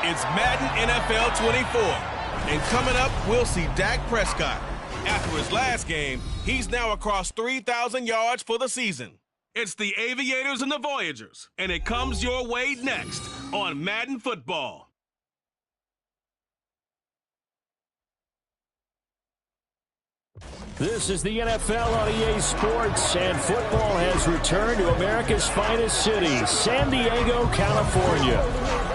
It's Madden NFL 24. And coming up, we'll see Dak Prescott. After his last game, he's now across 3,000 yards for the season. It's the Aviators and the Voyagers, and it comes your way next on Madden Football. This is the NFL on EA Sports, and football has returned to America's finest city, San Diego, California.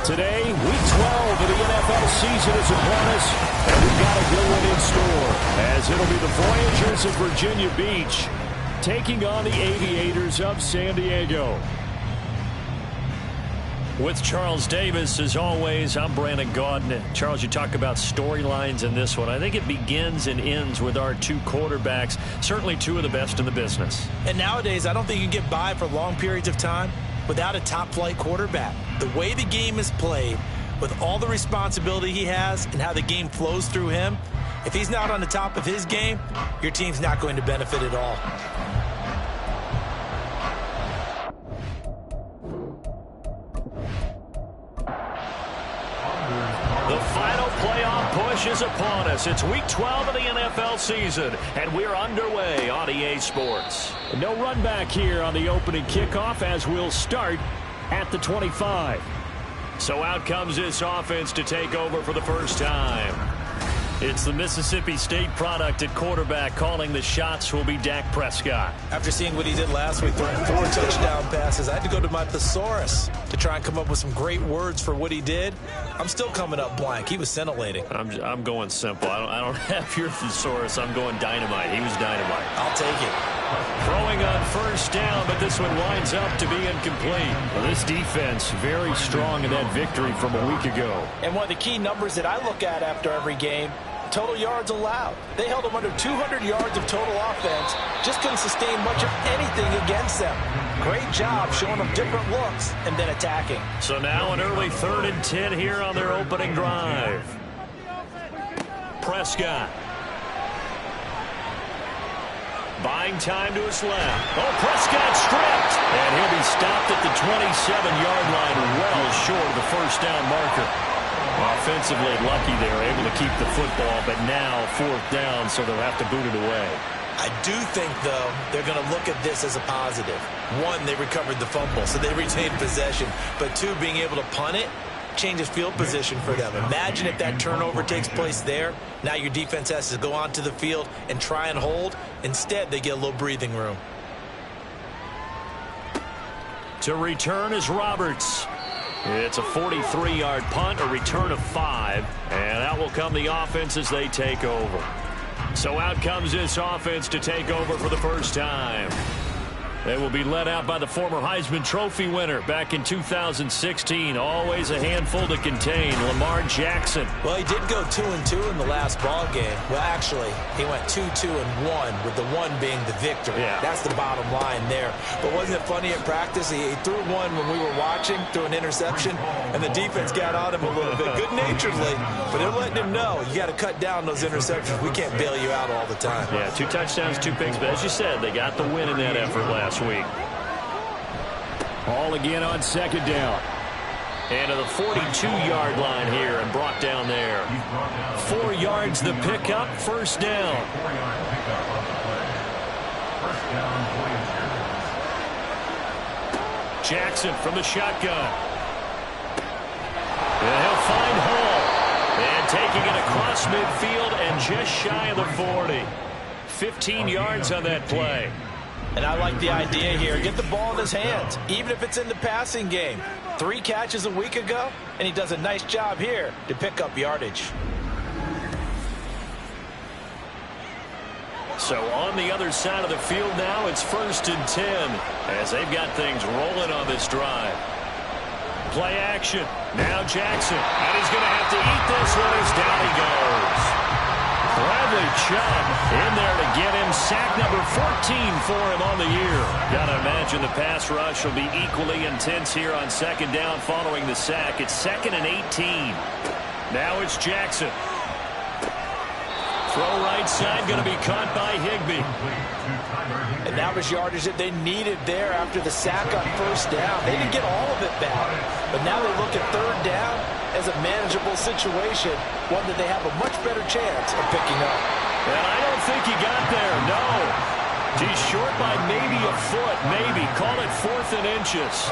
Today, Week 12 of the NFL season is upon us, and we've got a good one in store, as it'll be the Voyagers of Virginia Beach taking on the Aviators of San Diego. With Charles Davis, as always, I'm Brandon Gaudin. Charles, you talk about storylines in this one. I think it begins and ends with our two quarterbacks, certainly two of the best in the business. And nowadays, I don't think you can get by for long periods of time without a top-flight quarterback. The way the game is played, with all the responsibility he has and how the game flows through him, if he's not on the top of his game, your team's not going to benefit at all. The final playoff push is upon us. It's Week 12 of the NFL season, and we're underway on EA Sports. No run back here on the opening kickoff as we'll start at the 25. So out comes this offense to take over for the first time. It's the Mississippi State product at quarterback. Calling the shots will be Dak Prescott. After seeing what he did last week, throwing 4 touchdown passes, I had to go to my thesaurus to try and come up with some great words for what he did. I'm still coming up blank. He was scintillating. I'm going simple. I don't have your thesaurus. I'm going dynamite. He was dynamite. I'll take it. Throwing on first down, but this one winds up to be incomplete. Well, this defense very strong in that victory from a week ago. And one of the key numbers that I look at after every game, total yards allowed. They held them under 200 yards of total offense. Just couldn't sustain much of anything against them. Great job showing them different looks and then attacking. So now an early 3rd and 10 here on their opening drive. Prescott. Buying time to his left. Oh, Prescott stripped. And he'll be stopped at the 27-yard line, well short of the first down marker. Offensively lucky they were able to keep the football, but now 4th down, so they'll have to boot it away. I do think, though, they're going to look at this as a positive. 1, they recovered the fumble, so they retained possession. But 2, being able to punt it changes field position for them. Imagine if that turnover takes place there. Now your defense has to go onto the field and try and hold. Instead, they get a little breathing room. To return is Roberts. It's a 43-yard punt, a return of 5, and out will come the offense as they take over. So out comes this offense to take over for the first time. They will be led out by the former Heisman Trophy winner back in 2016. Always a handful to contain, Lamar Jackson. Well, he did go 2-2 in the last ball game. Well, actually, he went 2-2-1, with the 1 being the victory. Yeah. That's the bottom line there. But wasn't it funny at practice? He threw one when we were watching, threw an interception, and the defense got on him a little bit, good-naturedly. But they're letting him know, you got to cut down those interceptions. We can't bail you out all the time. Yeah, 2 touchdowns, 2 picks. But as you said, they got the win in that effort last week. Ball again on 2nd down. And to the 42-yard line here and brought down there. 4 yards the pickup, 1st down. Jackson from the shotgun. And he'll find Hall. And taking it across midfield and just shy of the 40. 15 yards on that play. And I like the idea here. Get the ball in his hands, even if it's in the passing game. 3 catches a week ago, and he does a nice job here to pick up yardage. So on the other side of the field now, it's 1st and 10 as they've got things rolling on this drive. Play action. Now Jackson. And he's going to have to eat this one as down he goes. Bradley Chubb in there to get him. Sack number 14 for him on the year. Got to imagine the pass rush will be equally intense here on 2nd down following the sack. It's 2nd and 18. Now it's Jackson. Throw right side, going to be caught by Higbee. And that was yardage that they needed there after the sack on 1st down. They didn't get all of it back, but now they look at 3rd down. as a manageable situation, one that they have a much better chance of picking up. And I don't think he got there, no. He's short by maybe a foot, maybe. Call it 4th and inches.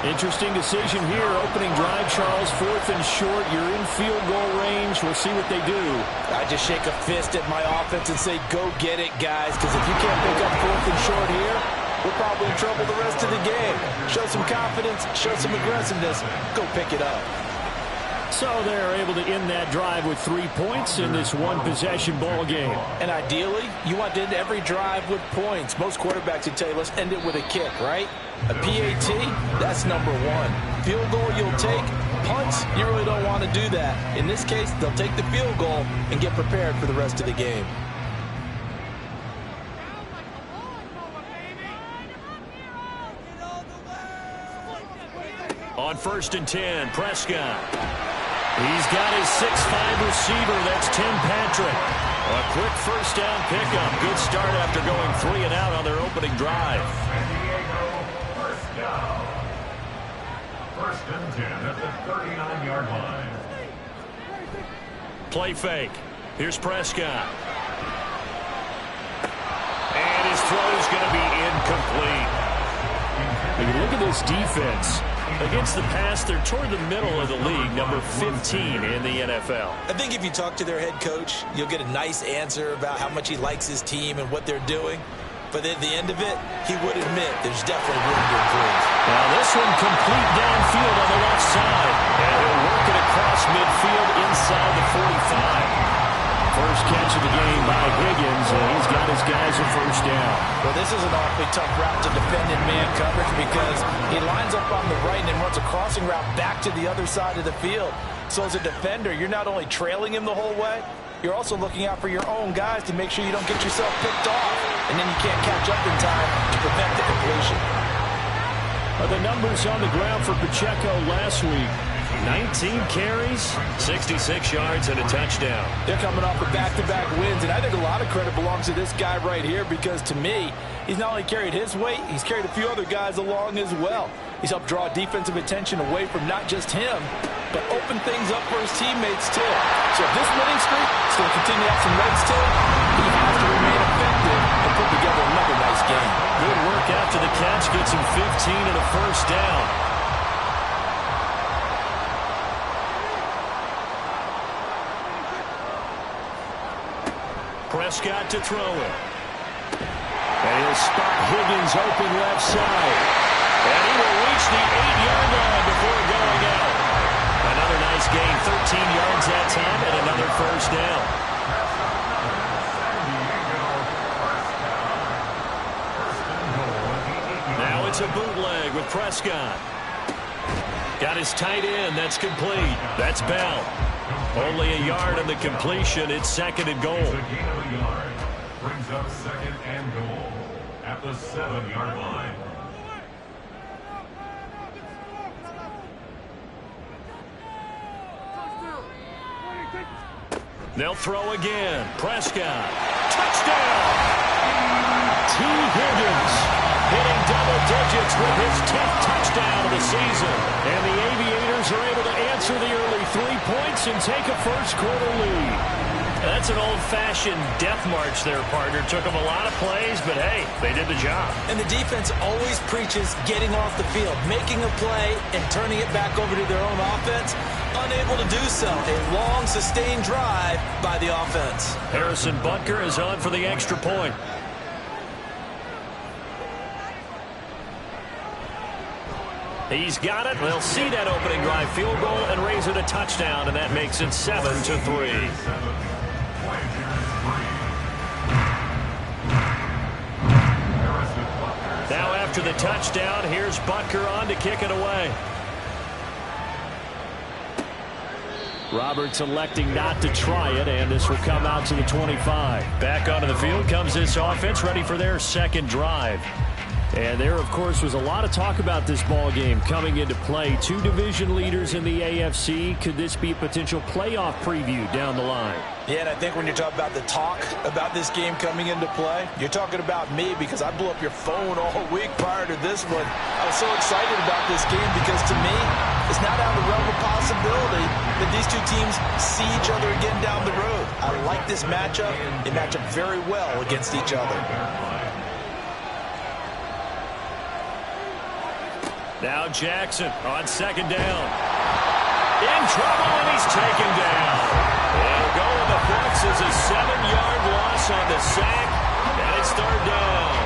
Interesting decision here. Opening drive, Charles, 4th and short. You're in field goal range. We'll see what they do. I just shake a fist at my offense and say, go get it, guys, because if you can't pick up 4th and short here, we're probably in trouble the rest of the game. Show some confidence, show some aggressiveness, go pick it up. So they're able to end that drive with 3 points in this one-possession ball game. And ideally, you want to end every drive with points. Most quarterbacks would tell you, let's end it with a kick, right? A PAT, that's number 1. Field goal you'll take. Punts, you really don't want to do that. In this case, they'll take the field goal and get prepared for the rest of the game. On 1st and 10, Prescott. He's got his 6'5" receiver. That's Tim Patrick. A quick first down pickup. Good start after going 3 and out on their opening drive. First down. 1st and 10 at the 39-yard line. Play fake. Here's Prescott. And his throw is going to be incomplete. When you look at this defense, against the pass, they're toward the middle of the league, number 15 in the NFL. I think if you talk to their head coach, you'll get a nice answer about how much he likes his team and what they're doing. But at the end of it, he would admit there's definitely room to improve. Now this one complete downfield on the left side. And he'll work it across midfield inside the 45. First catch of the game by Higgins, and he's got his guys a first down. Well, this is an awfully tough route to defend in man coverage because he lines up on the right and then runs a crossing route back to the other side of the field. So as a defender, you're not only trailing him the whole way, you're also looking out for your own guys to make sure you don't get yourself picked off. And then you can't catch up in time to prevent the completion. The numbers on the ground for Pacheco last week. 19 carries, 66 yards, and a touchdown. They're coming off of back-to-back wins, and I think a lot of credit belongs to this guy right here because, to me, he's not only carried his weight, he's carried a few other guys along as well. He's helped draw defensive attention away from not just him, but open things up for his teammates, too. So if this winning streak is going to continue to have some legs to it, he has to remain effective and put together another nice game. Good work after the catch, gets him 15 and a first down. Prescott to throw it. And he'll spot Higgins open left side. And he will reach the 8-yard line before going out. Another nice gain, 13 yards that time, and another first down. Now it's a bootleg with Prescott. Got his tight end, that's complete. That's Bell. Only a yard on the completion. It's 2nd and goal. Brings up 2nd and goal at the 7-yard line. They'll throw again. Prescott. Touchdown! T. Higgins hitting double digits with his 10th touchdown of the season. And the Aviators are able to answer the early 3 points and take a first-quarter lead. That's an old-fashioned death march there, partner. Took them a lot of plays, but hey, they did the job. And the defense always preaches getting off the field, making a play, and turning it back over to their own offense. Unable to do so. A long, sustained drive by the offense. Harrison Butker is on for the extra point. He's got it. They'll see that opening drive field goal and raise it a touchdown, and that makes it 7-3. Now after the touchdown, here's Butker on to kick it away. Roberts electing not to try it, and this will come out to the 25. Back onto the field comes this offense, ready for their second drive. And there, of course, was a lot of talk about this ball game coming into play. Two division leaders in the AFC. Could this be a potential playoff preview down the line? Yeah, and I think when you're talking about the talk about this game coming into play, you're talking about me because I blew up your phone all week prior to this one. I was so excited about this game because to me, it's not out of the realm of possibility that these two teams see each other again down the road. I like this matchup. They match up very well against each other. Now Jackson on second down. In trouble, and he's taken down. It'll go in the books as a 7-yard loss on the sack, and it's third down.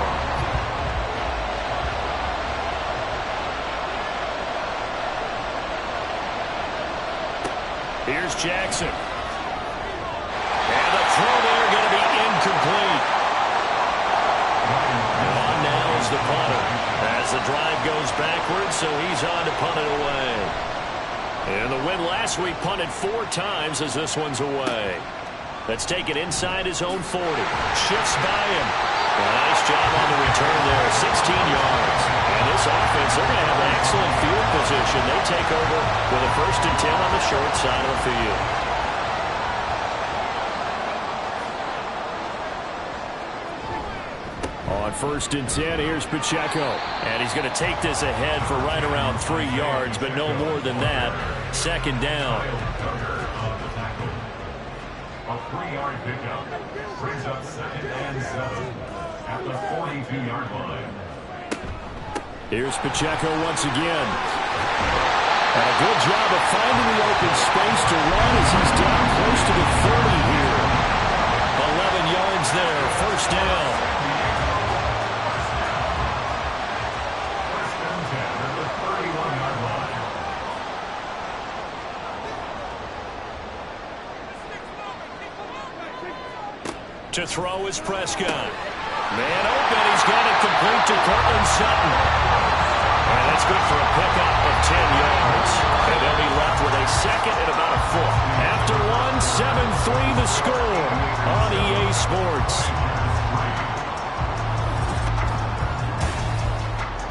Here's Jackson. And the throw there going to be incomplete. On now is the punter. As the drive goes backwards, so he's on to punt it away. And the win last week punted 4 times as this one's away. Let's take it inside his own 40. Shifts by him. A nice job on the return there, 16 yards. And this offense, they're going to have excellent field position. They take over with a 1st and 10 on the short side of the field. On 1st and 10, here's Pacheco. And he's going to take this ahead for right around 3 yards, but no more than that. Second down. A 3-yard pickup brings up 2nd and 7 at the 42-yard line. Here's Pacheco once again. And a good job of finding the open space to run as he's down close to the 30 here. 11 yards there, 1st down. To throw is Prescott. Man open, he's got it complete to Cortland Sutton. And that's good for a pickup of 10 yards. And they'll be left with a 2nd and about a 4th. After 7-3 the score on EA Sports.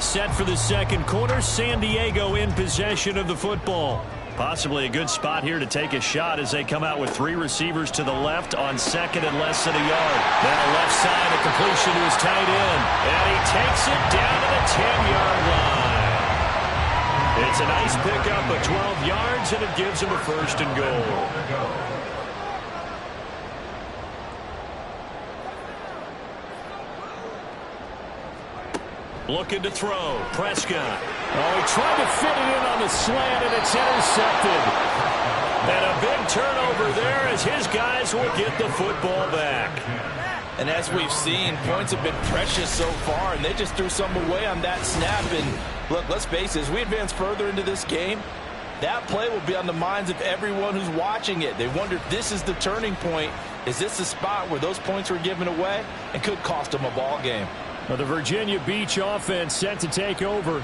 Set for the second quarter, San Diego in possession of the football. Possibly a good spot here to take a shot as they come out with 3 receivers to the left on 2nd and less than a yard. Now left side, a completion to his tight end. And he takes it down to the 10-yard line. It's a nice pickup of 12 yards, and it gives him a 1st and goal. Looking to throw. Prescott. Oh, he tried to fit it in on the slant, and it's intercepted. And a big turnover there as his guys will get the football back. And as we've seen, points have been precious so far, and they just threw some away on that snap. And look, let's face it, as we advance further into this game, that play will be on the minds of everyone who's watching it. They wonder if this is the turning point. Is this the spot where those points were given away and could cost them a ball game? Well, the Virginia Beach offense set to take over.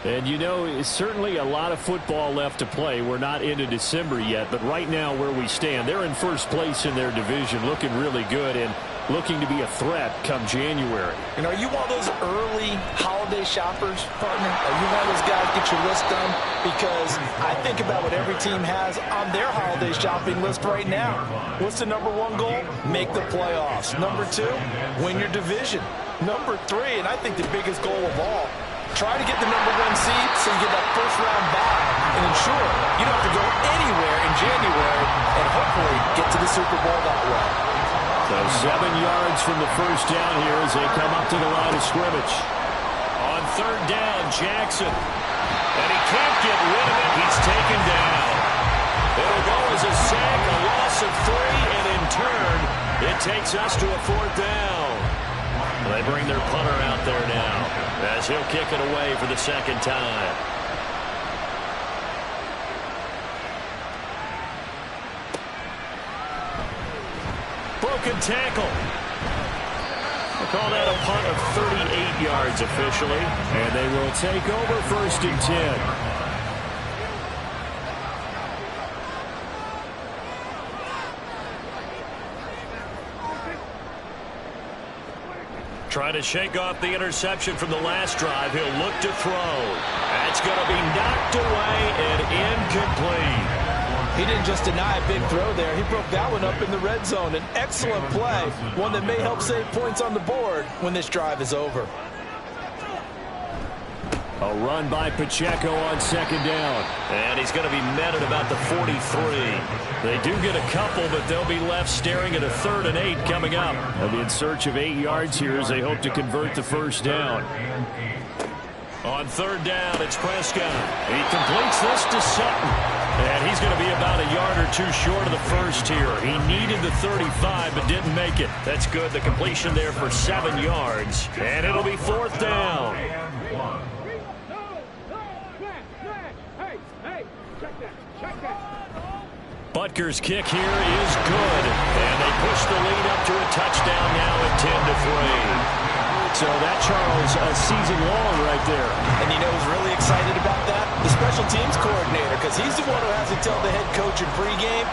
And, you know, it's certainly a lot of football left to play. We're not into December yet, but right now where we stand, they're in 1st place in their division, looking really good and looking to be a threat come January. And are you one of those early holiday shoppers, partner? Are you one of those guys get your list done? Because I think about what every team has on their holiday shopping list right now. What's the number 1 goal? Make the playoffs. Number 2, win your division. Number 3, and I think the biggest goal of all, try to get the number 1 seed so you get that 1st round bye and ensure you don't have to go anywhere in January and hopefully get to the Super Bowl that way. So 7 yards from the 1st down here as they come up to the line of scrimmage. On 3rd down, Jackson. And he can't get rid of it. He's taken down. It'll go as a sack, a loss of 3, and in turn, it takes us to a 4th down. They bring their punter out there now as he'll kick it away for the 2nd time. Broken tackle. We'll call that a punt of 38 yards officially. And they will take over 1st and 10. Trying to shake off the interception from the last drive. He'll look to throw. That's going to be knocked away and incomplete. He didn't just deny a big throw there. He broke that one up in the red zone. An excellent play, one that may help save points on the board when this drive is over. A run by Pacheco on second down. And he's going to be met at about the 43. They do get a couple, but they'll be left staring at a 3rd and 8 coming up. They'll be in search of 8 yards here as they hope to convert the first down. On 3rd down, it's Prescott. He completes this to Sutton. And he's going to be about a yard or 2 short of the first here. He needed the 35, but didn't make it. That's good. The completion there for 7 yards. And it'll be 4th down. Butker's kick here is good. And they push the lead up to a touchdown now at 10-3. So that, Charles, a season long right there. And you know who's really excited about that? The special teams coordinator, because he's the one who has to tell the head coach in pregame,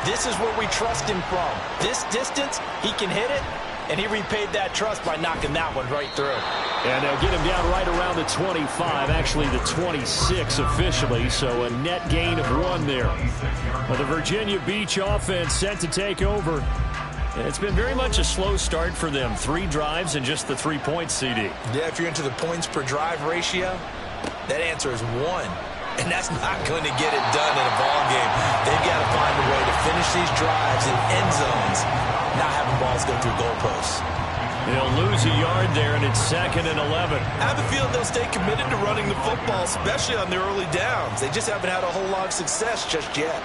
this is where we trust him from. This distance, he can hit it, and he repaid that trust by knocking that one right through. And they'll get him down right around the 25, actually the 26 officially, so a net gain of 1 there. Well, the Virginia Beach offense set to take over. It's been very much a slow start for them. 3 drives and just the 3 points, CD. Yeah, if you're into the points per drive ratio, that answer is 1. And that's not going to get it done in a ball game. They've got to find a way to finish these drives in end zones, not having balls go through goalposts. They'll lose a yard there, and it's 2nd and 11. I have a feeling they'll stay committed to running the football, especially on their early downs. They just haven't had a whole lot of success just yet.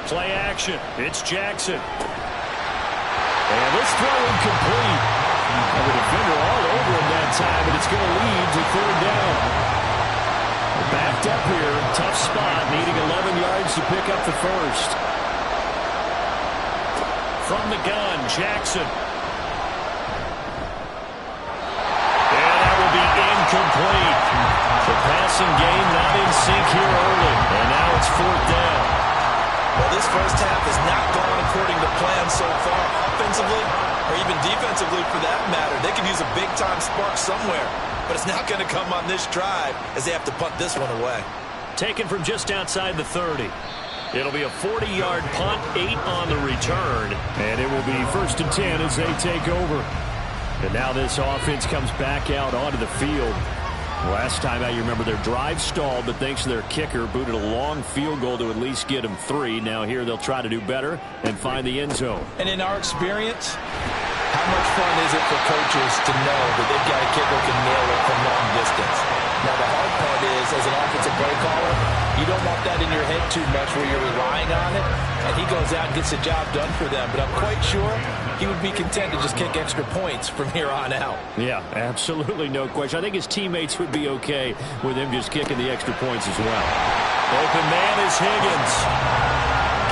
Play action. It's Jackson. And this throw incomplete. And the defender all over him that time, but it's going to lead to 3rd down. They're backed up here. Tough spot, needing 11 yards to pick up the first. From the gun, Jackson. And that will be incomplete. The passing game not in sync here early. And now it's 4th down. Well, this first half has not gone according to plan so far, offensively or even defensively for that matter. They could use a big-time spark somewhere, but it's not going to come on this drive as they have to punt this one away. Taken from just outside the 30. It'll be a 40-yard punt, 8 on the return, and it will be 1st and 10 as they take over. And now this offense comes back out onto the field. Last time out, you remember their drive stalled, but thanks to their kicker, booted a long field goal to at least get them 3. Now here they'll try to do better and find the end zone. And in our experience, how much fun is it for coaches to know that they've got a kicker who can nail it from long distance? Now the hard part is, as an offensive play caller, you don't want that in your head too much where you're relying on it, and he goes out and gets the job done for them. But I'm quite sure he would be content to just kick extra points from here on out. Yeah, absolutely no question. I think his teammates would be okay with him just kicking the extra points as well. Open man is Higgins.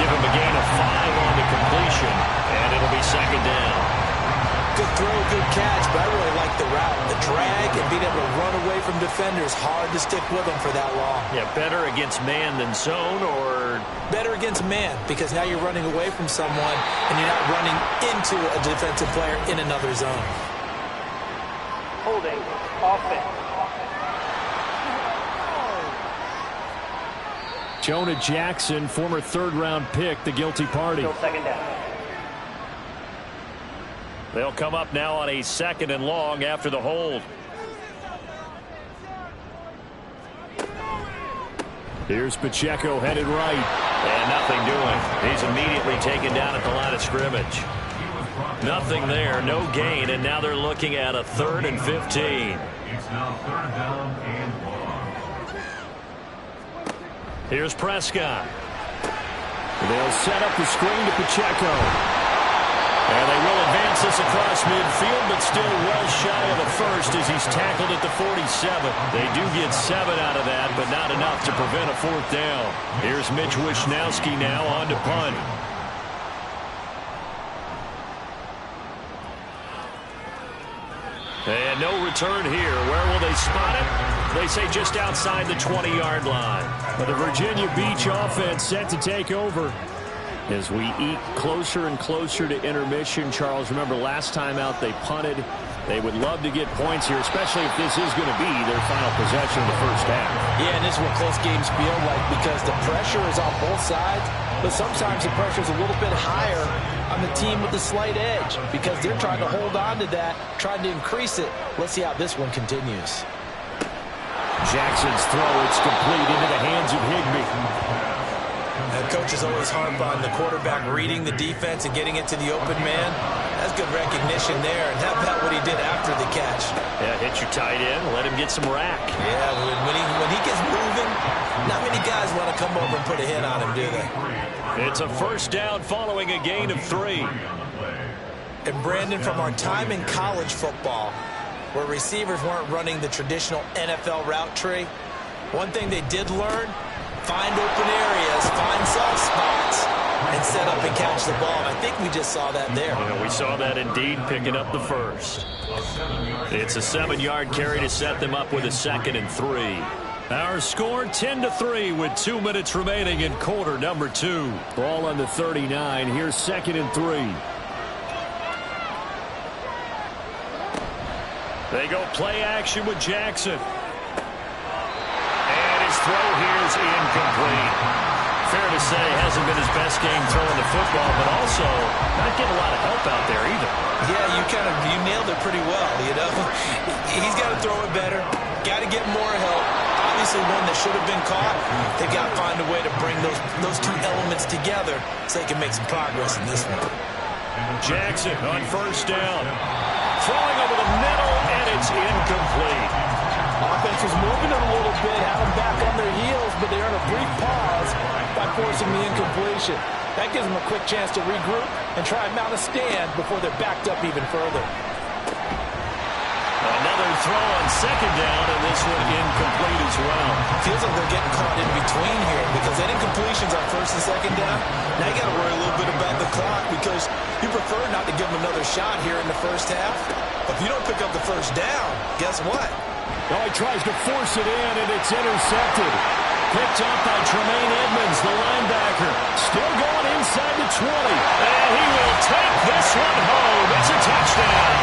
Give him a gain of 5 on the completion, and it'll be 2nd down. Good throw, good catch, but I really like the route. The drag and being able to run away from defenders, hard to stick with them for that long. Yeah, better against man than zone, or? Better against man, because now you're running away from someone and you're not running into a defensive player in another zone. Holding, offense. Jonah Jackson, former 3rd-round pick, the guilty party. Still 2nd down. They'll come up now on a 2nd and long after the hold. Here's Pacheco headed right. And nothing doing. He's immediately taken down at the line of scrimmage. Nothing there, no gain, and now they're looking at a 3rd and 15. It's now 3rd down and 1. Here's Prescott. They'll set up the screen to Pacheco. And they will advance this across midfield, but still well shy of the first as he's tackled at the 47. They do get 7 out of that, but not enough to prevent a 4th down. Here's Mitch Wishnowski now on to punt. And no return here. Where will they spot it? They say just outside the 20-yard line. But the Virginia Beach offense set to take over. As we eat closer and closer to intermission, Charles, remember last time out they punted They would love to get points here, especially if this is going to be their final possession of the first half. Yeah, and this is what close games feel like because the pressure is on both sides, but sometimes the pressure is a little bit higher on the team with the slight edge because they're trying to hold on to that, trying to increase it. Let's see how this one continues. Jackson's throw, it's complete into the hands of Higbee. Coaches always harp on the quarterback reading the defense and getting it to the open man. That's good recognition there. And how about what he did after the catch? Yeah, hit your tight end, let him get some rack. Yeah, when he gets moving, not many guys want to come over and put a hit on him, do they? It's a first down following a gain of 3. And Brandon, from our time in college football, where receivers weren't running the traditional NFL route tree, one thing they did learn, find open areas, find soft spots, and set up and catch the ball. And I think we just saw that there. Yeah, we saw that indeed, picking up the first. It's a 7-yard carry to set them up with a 2nd and 3. Our score 10-3 with 2 minutes remaining in quarter number 2. Ball on the 39. Here's 2nd and 3. They go play action with Jackson. And his throw here is incomplete. Fair to say, hasn't been his best game throwing the football, but also not getting a lot of help out there either. Yeah, you nailed it pretty well, you know. He's got to throw it better, got to get more help. Obviously one that should have been caught. They've got to find a way to bring those two elements together so they can make some progress in this one. Jackson on first down. Throwing over the middle, and it's incomplete. Offense was moving it a little bit, had them back on their heels, but they earned a brief pause by forcing the incompletion. That gives them a quick chance to regroup and try and mount a stand before they're backed up even further. Another throw on second down, and this one incomplete as well. Feels like they're getting caught in between here because that incompletion's on first and second down. Now you got to worry a little bit about the clock because you prefer not to give them another shot here in the first half. But if you don't pick up the first down, guess what? Oh, he tries to force it in, and it's intercepted. Picked off by Tremaine Edmonds, the linebacker. Still going inside the 20. And he will take this one home. It's a touchdown.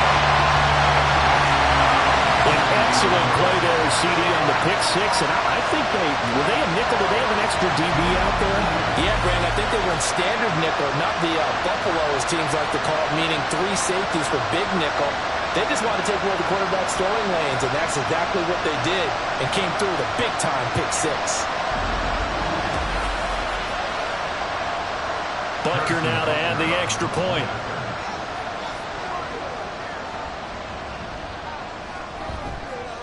An excellent play there, CD, on the pick six. And I think were they a nickel? Did they have an extra DB out there? Yeah, Brandon, I think they were in standard nickel, not the Buffalo, as teams like to call it, meaning 3 safeties for big nickel. They just want to take away the quarterback's throwing lanes, and that's exactly what they did and came through with a big-time pick six. Butker now to add the extra point.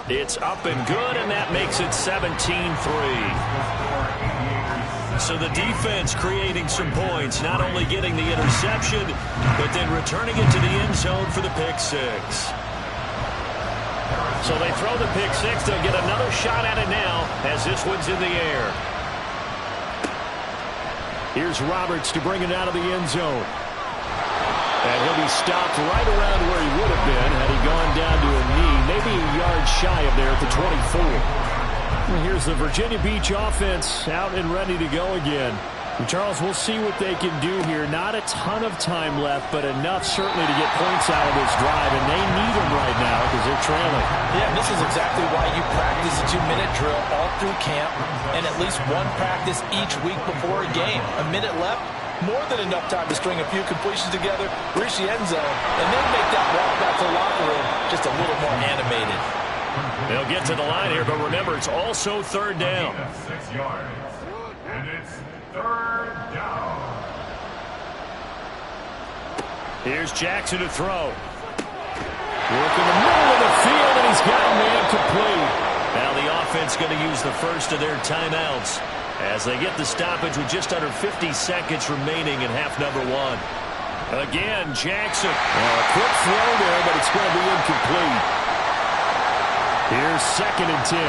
It's up and good, and that makes it 17-3. So the defense creating some points, not only getting the interception, but then returning it to the end zone for the pick six. So they throw the pick six. They'll get another shot at it now as this one's in the air. Here's Roberts to bring it out of the end zone. And he'll be stopped right around where he would have been had he gone down to a knee, maybe a yard shy of there at the 24. And here's the Virginia Beach offense out and ready to go again. And Charles, we'll see what they can do here. Not a ton of time left, but enough certainly to get points out of this drive, and they need them right now because they're trailing. Yeah, this is exactly why you practice a 2-minute drill all through camp and at least one practice each week before a game. A minute left, more than enough time to string a few completions together, reach the end zone, and then make that walk back to the locker room just a little more animated. They'll get to the line here, but remember, it's also third down. 6 yards, and it's third down. Here's Jackson to throw. Work in the middle of the field, and he's got a man complete. Now the offense going to use the first of their timeouts as they get the stoppage with just under 50 seconds remaining in half number 1. Again, Jackson. A quick throw there, but it's going to be incomplete. Here's 2nd and 10.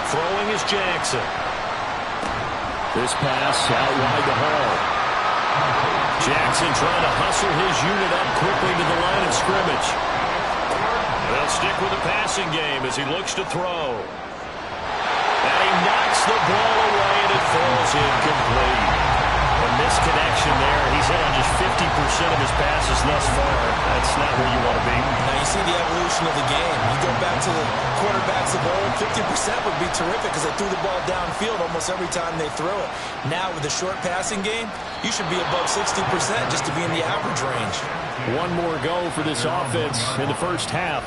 Throwing is Jackson. This pass out wide to Hall. Jackson trying to hustle his unit up quickly to the line of scrimmage. They'll stick with the passing game as he looks to throw. And he knocks the ball away, and it falls incomplete. And misconnection there. He's hit on just 50% of his passes thus far. That's not where you want to be. Now you see the evolution of the game. You go back to the quarterbacks of old, 50% would be terrific because they threw the ball downfield almost every time they throw it. Now with the short passing game, you should be above 60% just to be in the average range. One more go for this offense in the first half.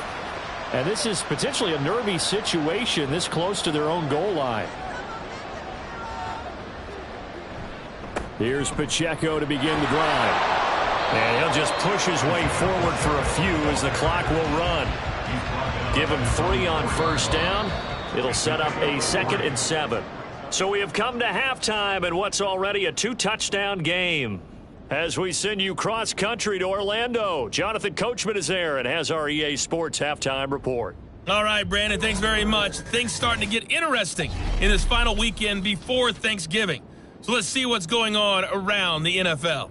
And this is potentially a nervy situation this close to their own goal line. Here's Pacheco to begin the drive. And he'll just push his way forward for a few as the clock will run. Give him 3 on first down. It'll set up a 2nd and 7. So we have come to halftime in what's already a 2-touchdown game. As we send you cross-country to Orlando, Jonathan Coachman is there and has our EA Sports halftime report. All right, Brandon, thanks very much. Things starting to get interesting in this final weekend before Thanksgiving. So let's see what's going on around the NFL.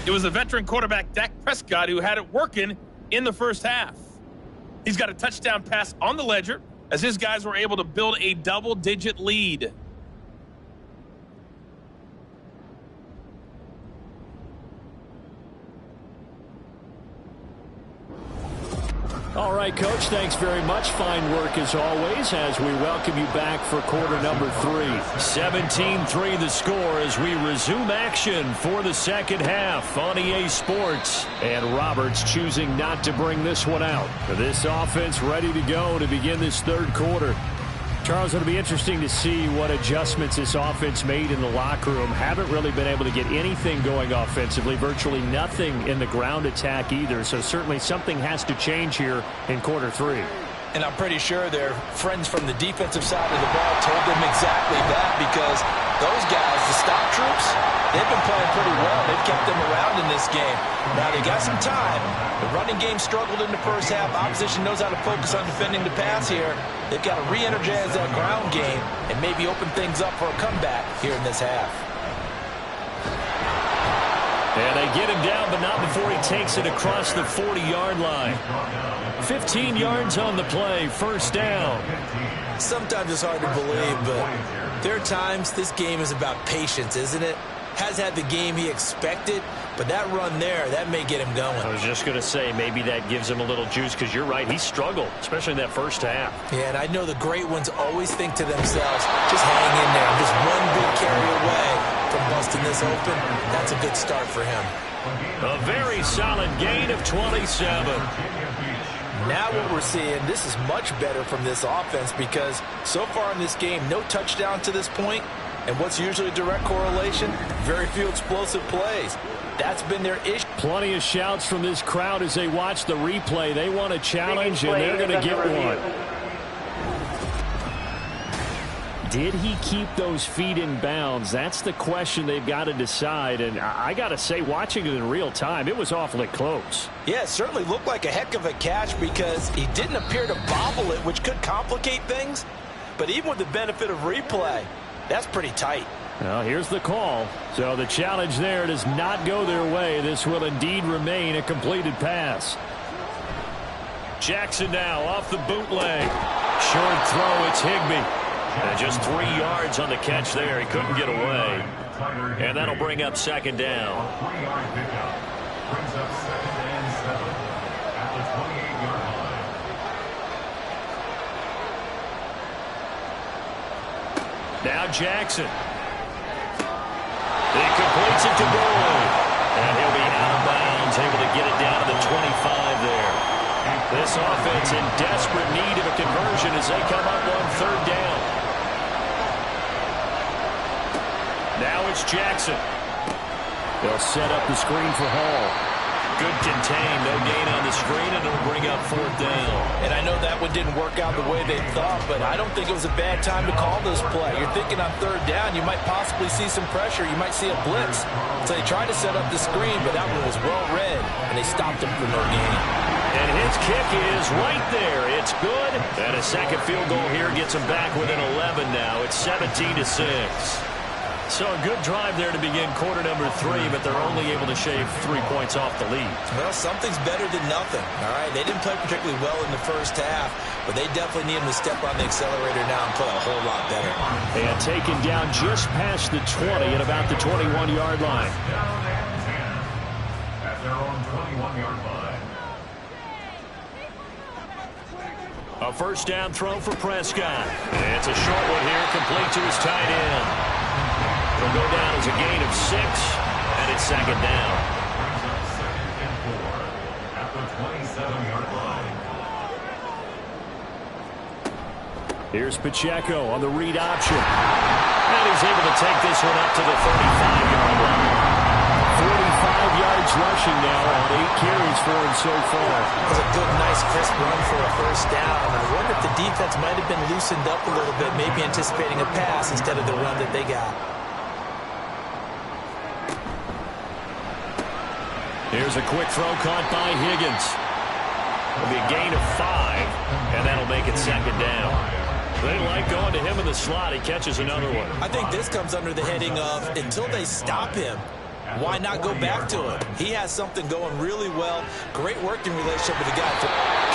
It was a veteran quarterback, Dak Prescott, who had it working in the first half. He's got a touchdown pass on the ledger as his guys were able to build a double-digit lead. All right, Coach, thanks very much. Fine work as always as we welcome you back for quarter number 3. 17-3 the score as we resume action for the second half on EA Sports. And Roberts choosing not to bring this one out. This offense ready to go to begin this third quarter. Charles, it'll be interesting to see what adjustments this offense made in the locker room. Haven't really been able to get anything going offensively, virtually nothing in the ground attack either. So certainly something has to change here in quarter 3. And I'm pretty sure their friends from the defensive side of the ball told them exactly that because those guys, the stop troops, they've been playing pretty well. They've kept them around in this game. Now they got some time. The running game struggled in the first half. Opposition knows how to focus on defending the pass here. They've got to re-energize that ground game and maybe open things up for a comeback here in this half. And they get him down, but not before he takes it across the 40-yard line. 15 yards on the play, first down. Sometimes it's hard to believe, but there are times this game is about patience, isn't it? Has had the game he expected, but that run there, that may get him going. I was just going to say, maybe that gives him a little juice because you're right, he struggled, especially in that first half. Yeah, and I know the great ones always think to themselves, just hang in there. Just one big carry away from busting this open. That's a good start for him. A very solid gain of 27. Now what we're seeing, this is much better from this offense because so far in this game, no touchdown to this point. And what's usually a direct correlation? Very few explosive plays. That's been their issue. Plenty of shouts from this crowd as they watch the replay. They want a challenge, and they're going to get one. Did he keep those feet in bounds? That's the question they've got to decide. And I got to say, watching it in real time, it was awfully close. Yeah, it certainly looked like a heck of a catch because he didn't appear to bobble it, which could complicate things. But even with the benefit of replay, that's pretty tight. Well, here's the call. So the challenge there does not go their way. This will indeed remain a completed pass. Jackson now off the bootleg. Short throw, it's Higbee. And just 3 yards on the catch there. He couldn't get away. And that'll bring up second down. Brings up 2nd and 7 at the 28-yard line. Now Jackson. He completes it to Boyd. And he'll be out of bounds, able to get it down to the 25 there. This offense in desperate need of a conversion as they come up on third down. Now it's Jackson. They'll set up the screen for Hall. Good contain, no gain on the screen, and it'll bring up fourth down. And I know that that one didn't work out the way they thought, but I don't think it was a bad time to call this play. You're thinking on third down, you might possibly see some pressure. You might see a blitz. So they tried to set up the screen, but that one was well read, and they stopped him for no gain. And his kick is right there. It's good. And a second field goal here gets him back within 11 now. It's 17-6. So a good drive there to begin quarter number 3, but they're only able to shave 3 points off the lead. Well, something's better than nothing, all right? They didn't play particularly well in the first half, but they definitely need them to step on the accelerator now and play a whole lot better. And taken down just past the 20 at about the 21-yard line. Down and 10 at their own 21-yard line. A first down throw for Prescott. It's a short one here, complete to his tight end. It'll go down as a gain of 6, and it's second down. Brings up 2nd and 4 at the 27-yard line. Here's Pacheco on the read option. And he's able to take this one up to the 35-yard line. 45 yards rushing now on 8 carries for him so far. It was a good, nice, crisp run for a first down. I wonder if the defense might have been loosened up a little bit, maybe anticipating a pass instead of the run that they got. Here's a quick throw caught by Higgins. It'll be a gain of 5, and that'll make it second down. They like going to him in the slot. He catches another one. I think this comes under the heading of until they stop him, why not go back to him? He has something going really well. Great working relationship with the guy.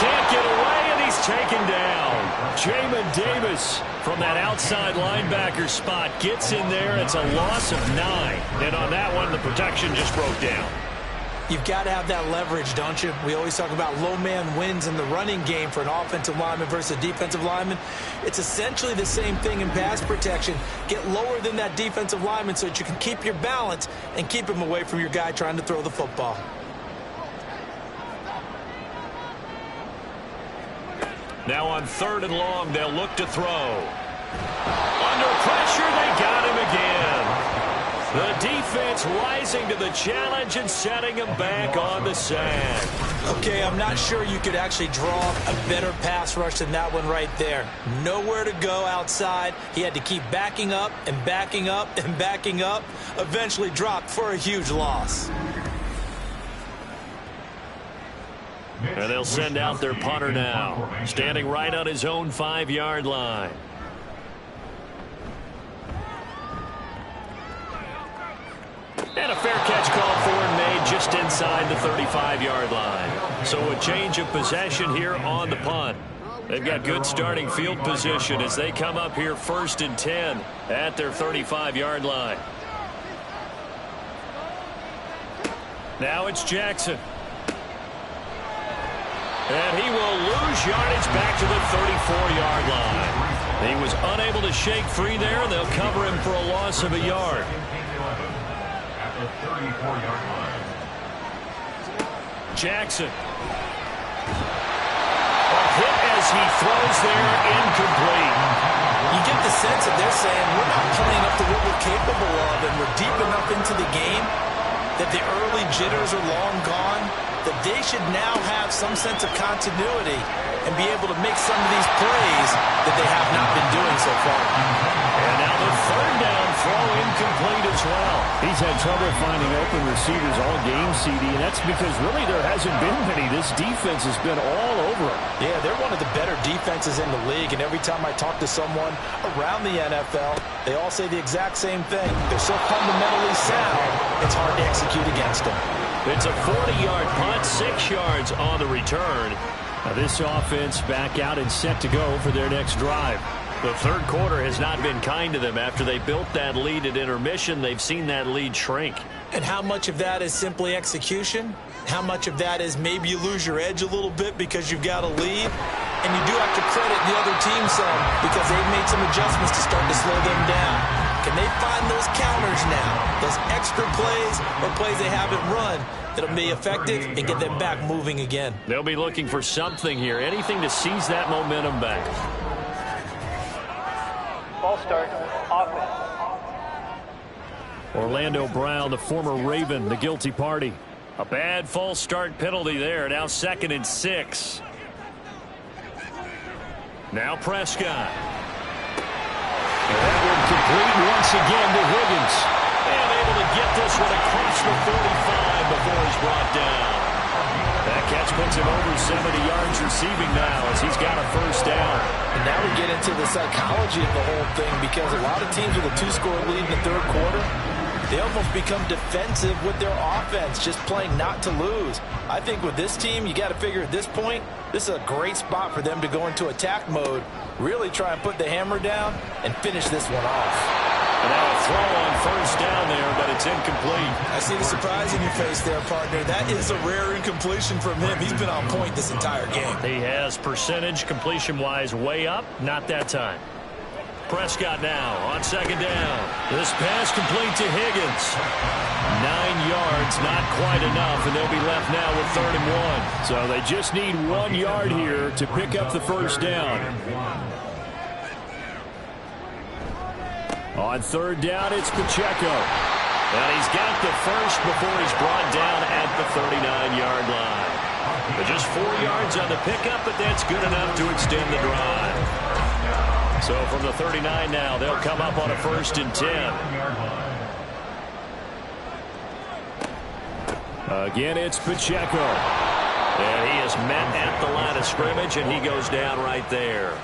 Can't get away, and he's taken down. Jamin Davis from that outside linebacker spot gets in there. It's a loss of 9. And on that one, the protection just broke down. You've got to have that leverage, don't you? We always talk about low man wins in the running game for an offensive lineman versus a defensive lineman. It's essentially the same thing in pass protection. Get lower than that defensive lineman so that you can keep your balance and keep him away from your guy trying to throw the football. Now on 3rd and long, they'll look to throw. Under pressure, they got him again. The defense rising to the challenge and setting him back on the sand. Okay, I'm not sure you could actually draw a better pass rush than that one right there. Nowhere to go outside. He had to keep backing up and backing up and backing up. Eventually dropped for a huge loss. And they'll send out their punter now, standing right on his own 5-yard line. And a fair catch called for and made just inside the 35-yard line. So a change of possession here on the punt. They've got good starting field position as they come up here 1st and 10 at their 35-yard line. Now it's Jackson. And he will lose yardage back to the 34-yard line. He was unable to shake free there. They'll cover him for a loss of a yard. The 34-yard line. Jackson. A hit as he throws there, incomplete. You get the sense that they're saying we're not playing up to what we're capable of, and we're deep enough into the game that the early jitters are long gone, that they should now have some sense of continuity and be able to make some of these plays that they have not been doing so far. And now the 3rd down throw incomplete as well. He's had trouble finding open receivers all game, CD, and that's because really there hasn't been many. This defense has been all over him. Yeah, they're one of the better defenses in the league, and every time I talk to someone around the NFL, they all say the exact same thing. They're so fundamentally sound, it's hard to execute against them. It's a 40-yard punt, 6 yards on the return. Now this offense back out and set to go for their next drive. The 3rd quarter has not been kind to them. After they built that lead at intermission, they've seen that lead shrink. And how much of that is simply execution? How much of that is maybe you lose your edge a little bit because you've got a lead? And you do have to credit the other team some because they've made some adjustments to start to slow them down. Can they find those counters now, those extra plays or plays they haven't run that'll be effective and get them back moving again? They'll be looking for something here, anything to seize that momentum back. Ball start, offense. Orlando Brown, the former Raven, the guilty party. A bad false start penalty there. Now 2nd and 6. Now Prescott. That one complete once again to Higgins. And able to get this one across the 45 before he's brought down. That catch puts him over 70 yards receiving now as he's got a first down. And now we get into the psychology of the whole thing, because a lot of teams with a 2-score lead in the third quarter, they almost become defensive with their offense, just playing not to lose. I think with this team, you got to figure at this point, this is a great spot for them to go into attack mode, really try and put the hammer down and finish this one off. And now a throw on first down there, but it's incomplete. I see the surprise in your face there, partner. That is a rare incompletion from him. He's been on point this entire game. He has percentage completion-wise way up. Not that time. Prescott now on second down. This pass complete to Higgins. 9 yards, not quite enough, and they'll be left now with 3rd and 1. So they just need 1 yard here to pick up the first down. On 3rd down, it's Pacheco. And he's got the first before he's brought down at the 39-yard line. But just 4 yards on the pickup, but that's good enough to extend the drive. So from the 39 now, they'll come up on a 1st and 10. Again, it's Pacheco. And he is met at the line of scrimmage, and he goes down right there.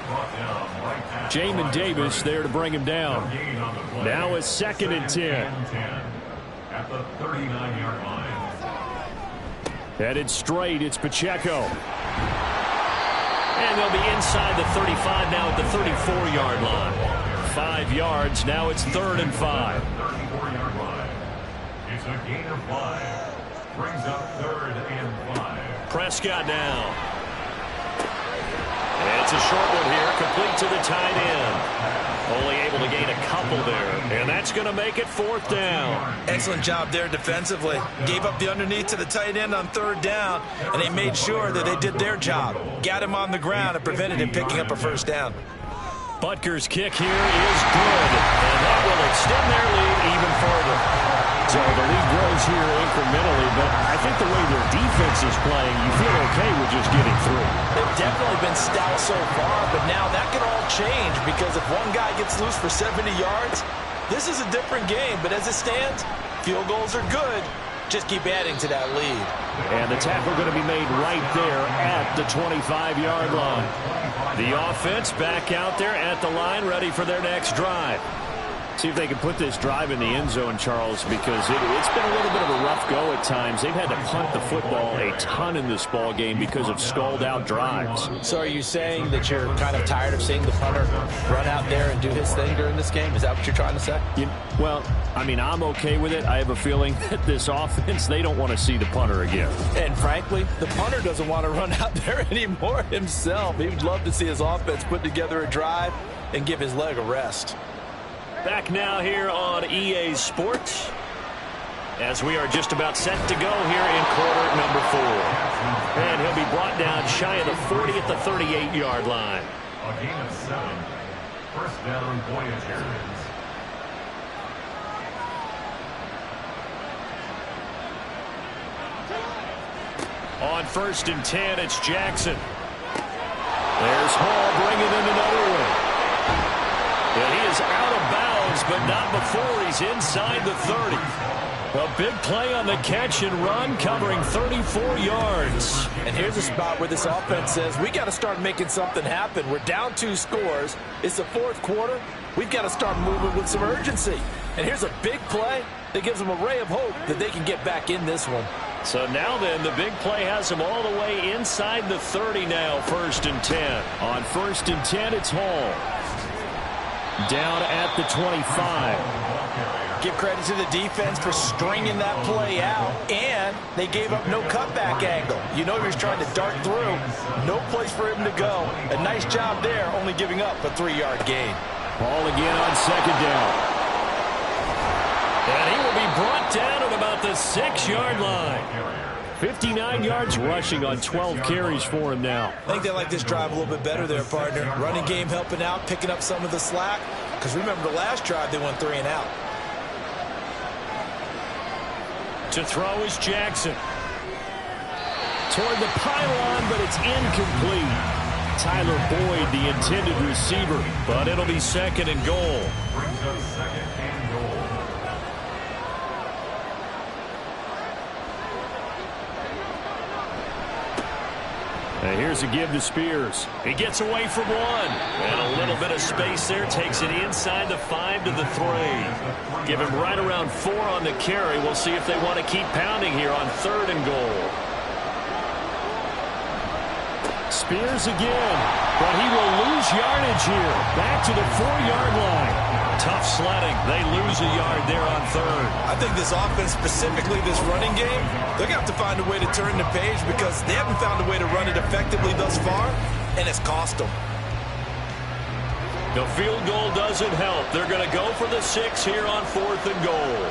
Jamin Davis there to bring him down. Now it's 2nd and 10. At the 39-yard line. Headed straight, it's Pacheco. And they'll be inside the 35 now at the 34-yard line. 5 yards, now it's 3rd and 5. 34-yard line. It's a gain of 5. Brings up 3rd and 5. Prescott now. And it's a short one here, complete to the tight end. Only able to gain a couple there, and that's going to make it 4th down. Excellent job there defensively. Gave up the underneath to the tight end on 3rd down, and they made sure that they did their job. Got him on the ground and prevented him picking up a first down. Butker's kick here is good, and that will extend their lead even further. So the lead grows here incrementally, but I think the way their defense is playing, you feel okay with just getting through. They've definitely been stout so far, but now that can all change, because if one guy gets loose for 70 yards, this is a different game. But as it stands, field goals are good. Just keep adding to that lead. And the tackle going to be made right there at the 25-yard line. The offense back out there at the line, ready for their next drive. See if they can put this drive in the end zone, Charles, because it's been a little bit of a rough go at times. They've had to punt the football a ton in this ball game because of stalled-out drives. So are you saying that you're kind of tired of seeing the punter run out there and do his thing during this game? Is that what you're trying to say? Well, I mean, I'm okay with it. I have a feeling that this offense, they don't want to see the punter again. And frankly, the punter doesn't want to run out there anymore himself. He would love to see his offense put together a drive and give his leg a rest. Back now here on EA Sports, as we are just about set to go here in quarter number 4. And he'll be brought down shy of the 40 at the 38-yard line. A gain of 7. First down, Voyagers. On 1st and 10, it's Jackson. There's Hall bringing in another one. And he is out of bounds, but not before he's inside the 30. A big play on the catch and run, covering 34 yards. And here's a spot where this offense says, we got to start making something happen. We're down 2 scores. It's the 4th quarter. We've got to start moving with some urgency. And here's a big play that gives them a ray of hope that they can get back in this one. So now then, the big play has them all the way inside the 30 now, 1st and 10. On 1st and 10, it's Hall. Down at the 25. Give credit to the defense for stringing that play out, and they gave up no cutback angle. You know he was trying to dart through. No place for him to go. A nice job there, only giving up a 3-yard gain. Hall again on 2nd down. And he will be brought down at about the 6-yard line. 59 yards rushing on 12 carries for him now. I think they like this drive a little bit better there, partner. Running game helping out, picking up some of the slack. Because remember the last drive, they went 3 and out. To throw is Jackson. Toward the pylon, but it's incomplete. Tyler Boyd, the intended receiver. But it'll be second and goal. Brings up second and goal. And here's a give to Spears. He gets away from one. And a little bit of space there. Takes it inside the 5 to the 3. Give him right around 4 on the carry. We'll see if they want to keep pounding here on 3rd and goal. Spears again. But he will lose yardage here. Back to the 4-yard line. Tough sledding. They lose a yard there on 3rd. I think this offense, specifically this running game, they're going to have to find a way to turn the page because they haven't found a way to run it effectively thus far, and it's cost them. The field goal doesn't help. They're going to go for the 6 here on 4th and goal.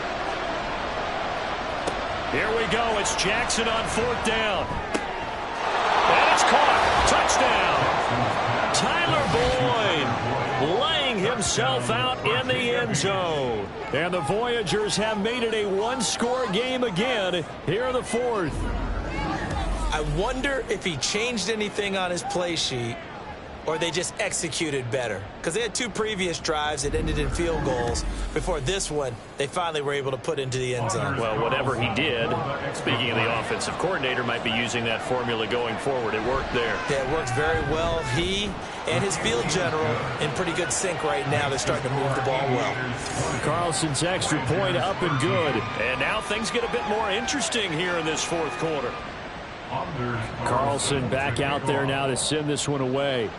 Here we go. It's Jackson on 4th down. And it's caught. Touchdown. Tyler Boyd laying himself out in the end zone. And the Voyagers have made it a one-score game again here in the 4th. I wonder if he changed anything on his play sheet or they just executed better. Because they had 2 previous drives that ended in field goals. Before this one, they finally were able to put into the end zone. Well, whatever he did, speaking of the offensive coordinator, might be using that formula going forward. It worked there. Yeah, it works very well. He and his field general in pretty good sync right now. They're starting to move the ball well. Carlson's extra point up and good. And now things get a bit more interesting here in this 4th quarter. Carlson back out there now to send this one away.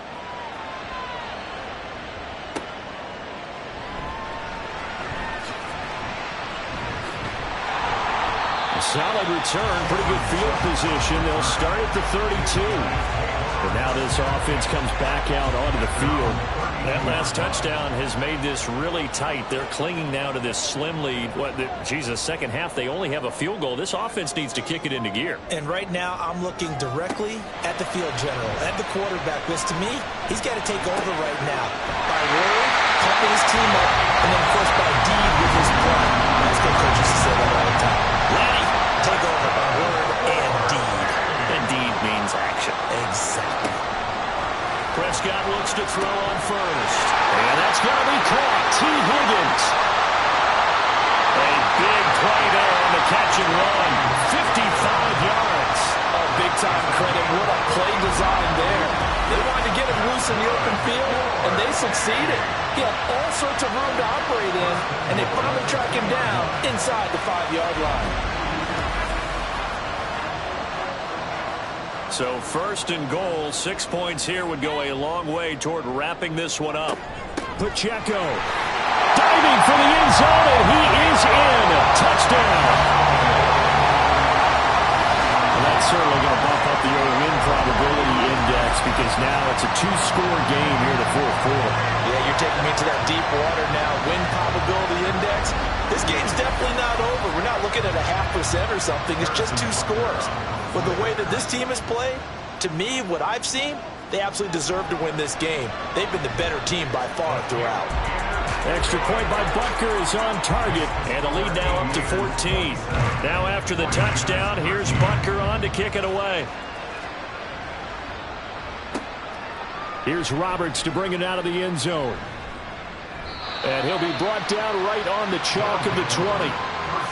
Solid return, pretty good field position. They'll start at the 32. But now this offense comes back out onto the field. That last touchdown has made this really tight. They're clinging now to this slim lead. Second half, they only have a field goal. This offense needs to kick it into gear. And right now, I'm looking directly at the field general, at the quarterback, which to me, he's got to take over right now. By word, pumping his team up, and then, of course, by deed with his play. That's good coaches to say that all the time. Lanny, take over by word and deed. And deed means action. Exactly. Prescott looks to throw on first. And that's going to be caught. T. Higgins. A big play there on the catch and run. 55 yards. Oh, big-time credit. What a play design there. They wanted to get him loose in the open field, and they succeeded. He had all sorts of room to operate in, and they finally track him down inside the 5-yard line. So 1st and goal, 6 points here would go a long way toward wrapping this one up. Pacheco diving for the end zone, and he is in. Touchdown. Well, that's certainly going to bump up the win probability index because now it's a 2-score game here in the 4th quarter. Yeah, you're taking me to that deep water now. Win probability index. This game's definitely not over. We're not looking at a 0.5% or something. It's just 2 scores. With the way that this team has played, to me, what I've seen, they absolutely deserve to win this game. They've been the better team by far throughout. Extra point by Butker is on target. And the lead now up to 14. Now after the touchdown, here's Butker on to kick it away. Here's Roberts to bring it out of the end zone. And he'll be brought down right on the chalk of the 20.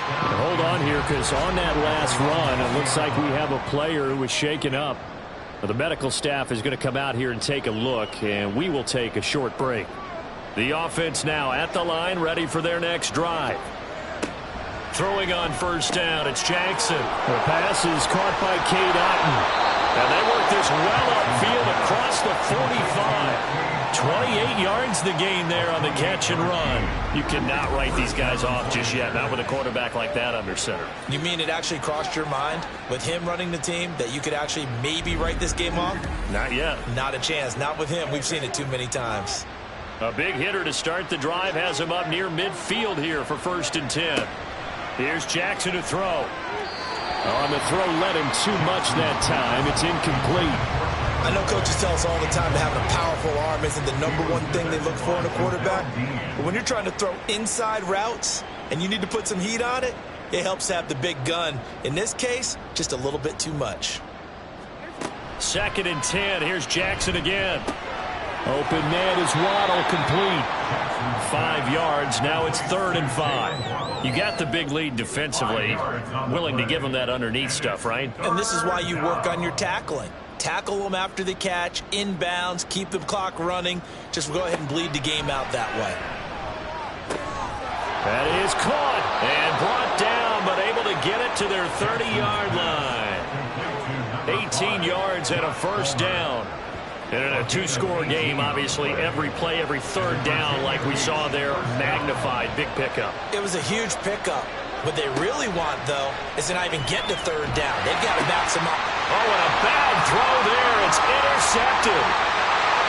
And hold on here, because on that last run, it looks like we have a player who was shaken up. Well, the medical staff is going to come out here and take a look, and we will take a short break. The offense now at the line, ready for their next drive. Throwing on 1st down, it's Jackson. The pass is caught by Cade Otton. And they work this well upfield across the 45. 28 yards the gain there on the catch and run. You cannot write these guys off just yet, not with a quarterback like that under center. You mean it actually crossed your mind with him running the team that you could actually maybe write this game off? Not yet. Not a chance. Not with him. We've seen it too many times. A big hitter to start the drive has him up near midfield here for 1st and 10. Here's Jackson to throw. On the throw, led him too much that time. It's incomplete. I know coaches tell us all the time that having a powerful arm isn't the #1 thing they look for in a quarterback. But when you're trying to throw inside routes and you need to put some heat on it, it helps have the big gun. In this case, just a little bit too much. 2nd and 10. Here's Jackson again. Open man is Waddle, complete. 5 yards. Now it's 3rd and 5. You got the big lead defensively. Willing to give them that underneath stuff, right? And this is why you work on your tackling. Tackle them after the catch, inbounds, keep the clock running. Just go ahead and bleed the game out that way. That is caught and brought down, but able to get it to their 30-yard line. 18 yards and a first down. And in a 2-score game, obviously, every play, every 3rd down, like we saw there, magnified. Big pickup. It was a huge pickup. What they really want, though, is to not even get to 3rd down. They've got to bounce him up. Oh, and a bad throw there. It's intercepted.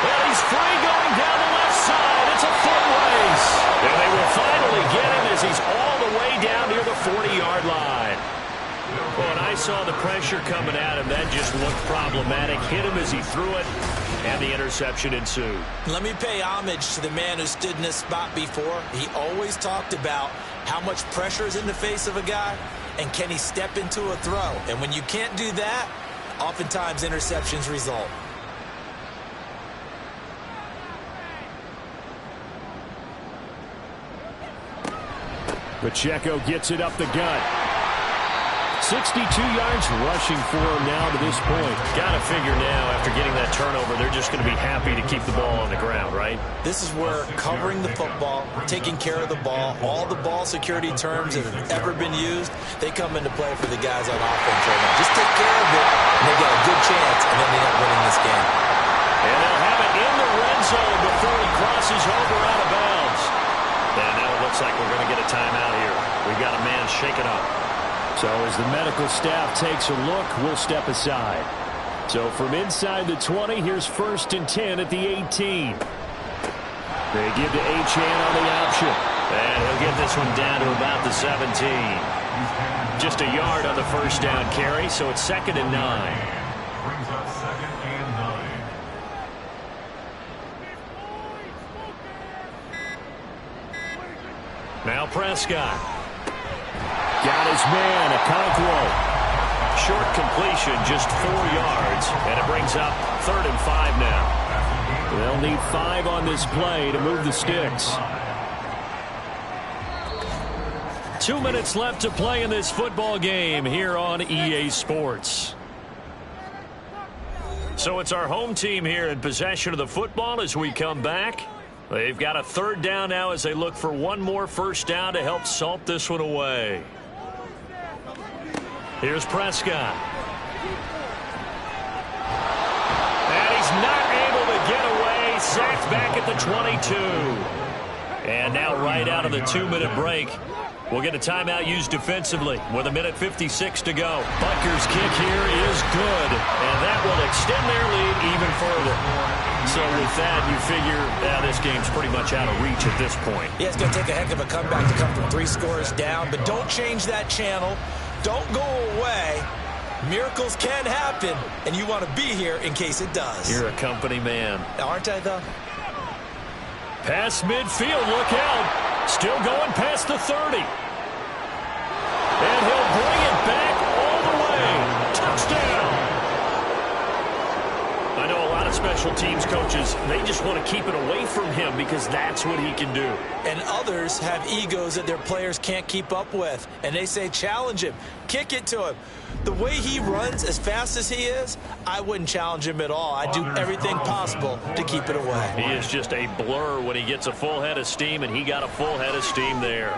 And he's free going down the left side. It's a foot race. And they will finally get him as he's all the way down near the 40-yard line. Well, when I saw the pressure coming at him, that just looked problematic. Hit him as he threw it, and the interception ensued. Let me pay homage to the man who stood in this spot before. He always talked about how much pressure is in the face of a guy, and can he step into a throw? And when you can't do that, oftentimes interceptions result. Pacheco gets it up the gut. 62 yards rushing for him now to this point. Got to figure now, after getting that turnover, they're just going to be happy to keep the ball on the ground, right? This is where covering the football, taking care of the ball, all the ball security terms that have ever been used, they come into play for the guys on offense right now. Just take care of it, and they get a good chance, and then they end up winning this game. And they'll have it in the red zone before he crosses over out of bounds. And now it looks like we're going to get a timeout here. We've got a man shaken up. So as the medical staff takes a look, we'll step aside. So from inside the 20, here's 1st and 10 at the 18. They give to Achane on the option. And he'll get this one down to about the 17. Just a yard on the first down carry, so it's 2nd and 9. Brings up 2nd and 9. Now Prescott. Got his man, Okonkwo. Short completion, just 4 yards, and it brings up 3rd and 5 now. They'll need 5 on this play to move the sticks. 2 minutes left to play in this football game here on EA Sports. So it's our home team here in possession of the football as we come back. They've got a 3rd down now as they look for one more first down to help salt this one away. Here's Prescott. And he's not able to get away. Sacked back at the 22. And now right out of the 2-minute break, we'll get a timeout used defensively with 1:56 to go. Butker's kick here is good, and that will extend their lead even further. So with that, you figure this game's pretty much out of reach at this point. Yeah, it's going to take a heck of a comeback to come from 3 scores down, but don't change that channel. Don't go away. Miracles can happen, and you want to be here in case it does. You're a company man. Aren't I, though? Past midfield, look out. Still going past the 30. And he'll bring it back all the way. Touchdown. I know a lot of special teams coaches, they just want to keep it away from him because that's what he can do. And others have egos that their players can't keep up with. And they say, challenge him. Kick it to him. The way he runs as fast as he is, I wouldn't challenge him at all. I'd do everything possible to keep it away. He is just a blur when he gets a full head of steam, and he got a full head of steam there.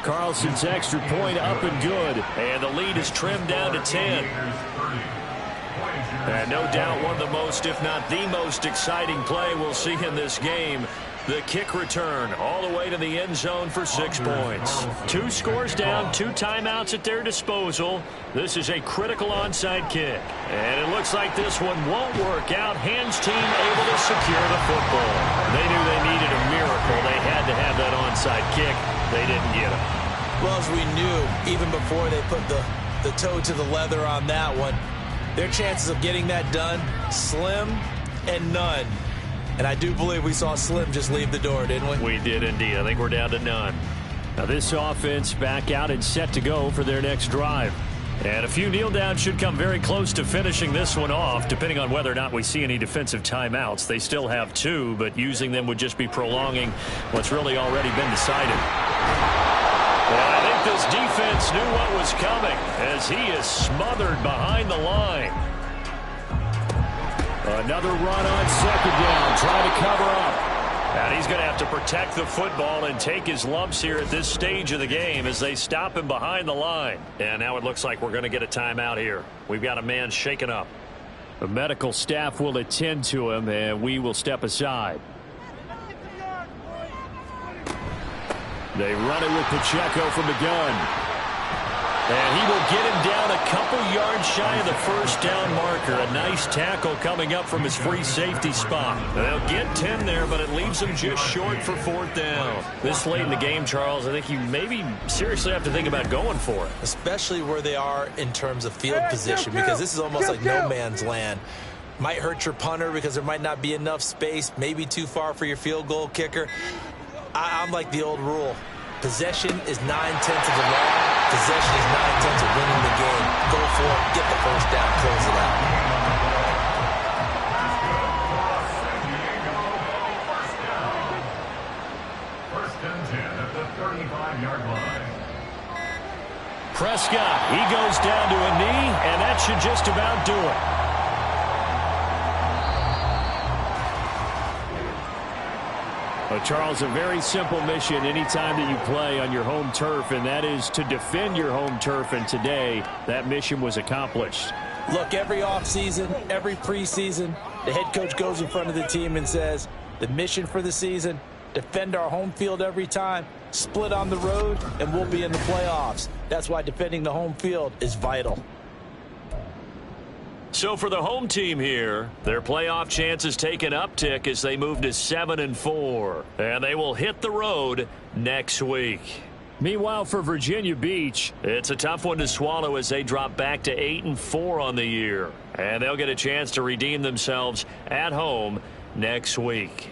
Carlson's extra point up and good. And the lead is trimmed down to 10. And no doubt one of the most, if not the most exciting play we'll see in this game. The kick return all the way to the end zone for 6 points. 2 scores down, 2 timeouts at their disposal. This is a critical onside kick. And it looks like this one won't work out. Hands team able to secure the football. They knew they needed a miracle. They had to have that onside kick. They didn't get it. Well, as we knew, even before they put the toe to the leather on that one, their chances of getting that done, slim and none. And I do believe we saw Slim just leave the door, didn't we? We did indeed. I think we're down to none. Now this offense back out and set to go for their next drive. And a few kneel downs should come very close to finishing this one off, depending on whether or not we see any defensive timeouts. They still have 2, but using them would just be prolonging what's really already been decided. Well, I think this defense knew what was coming as he is smothered behind the line. Another run on second down, trying to cover up. And he's going to have to protect the football and take his lumps here at this stage of the game as they stop him behind the line. And now it looks like we're going to get a timeout here. We've got a man shaken up. The medical staff will attend to him, and we will step aside. They run it with Pacheco from the gun. And he will get him down a couple yards shy of the first down marker. A nice tackle coming up from his free safety spot. They'll get 10 there, but it leaves them just short for 4th down. This late in the game, Charles, I think you maybe seriously have to think about going for it. Especially where they are in terms of field position, because this is almost like no man's land. Might hurt your punter because there might not be enough space, maybe too far for your field goal kicker. I'm like the old rule. Possession is 9/10 of the law. Possession is 9/10 of winning the game. Go for it. Get the first down. Close it out. First and 10 at the 35-yard line. Prescott, he goes down to a knee, and that should just about do it. Well, Charles, a very simple mission anytime that you play on your home turf, and that is to defend your home turf, and today that mission was accomplished. Look, every offseason, every preseason, the head coach goes in front of the team and says, the mission for the season, defend our home field every time, split on the road, and we'll be in the playoffs. That's why defending the home field is vital. So for the home team here, their playoff chances take an uptick as they move to 7-4. And they will hit the road next week. Meanwhile, for Virginia Beach, it's a tough one to swallow as they drop back to 8-4 on the year. And they'll get a chance to redeem themselves at home next week.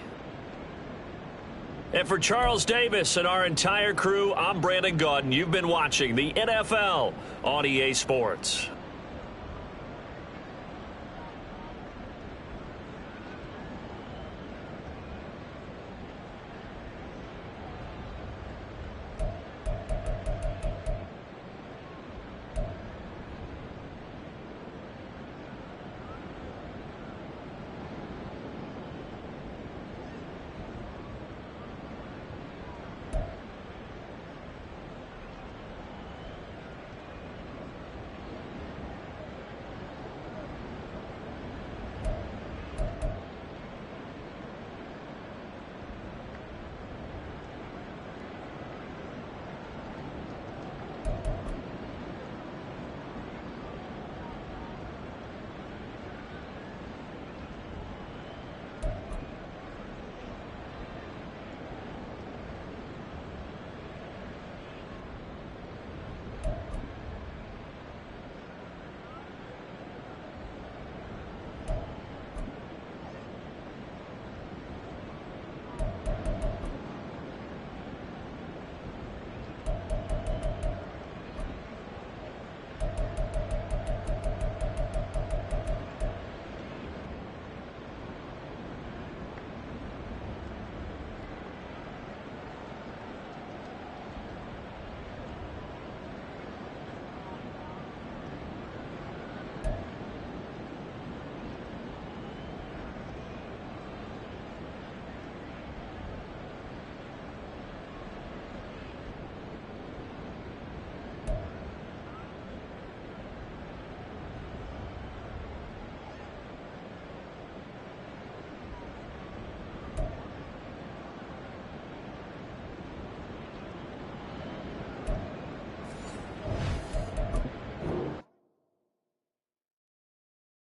And for Charles Davis and our entire crew, I'm Brandon Gaudin. You've been watching the NFL on EA Sports.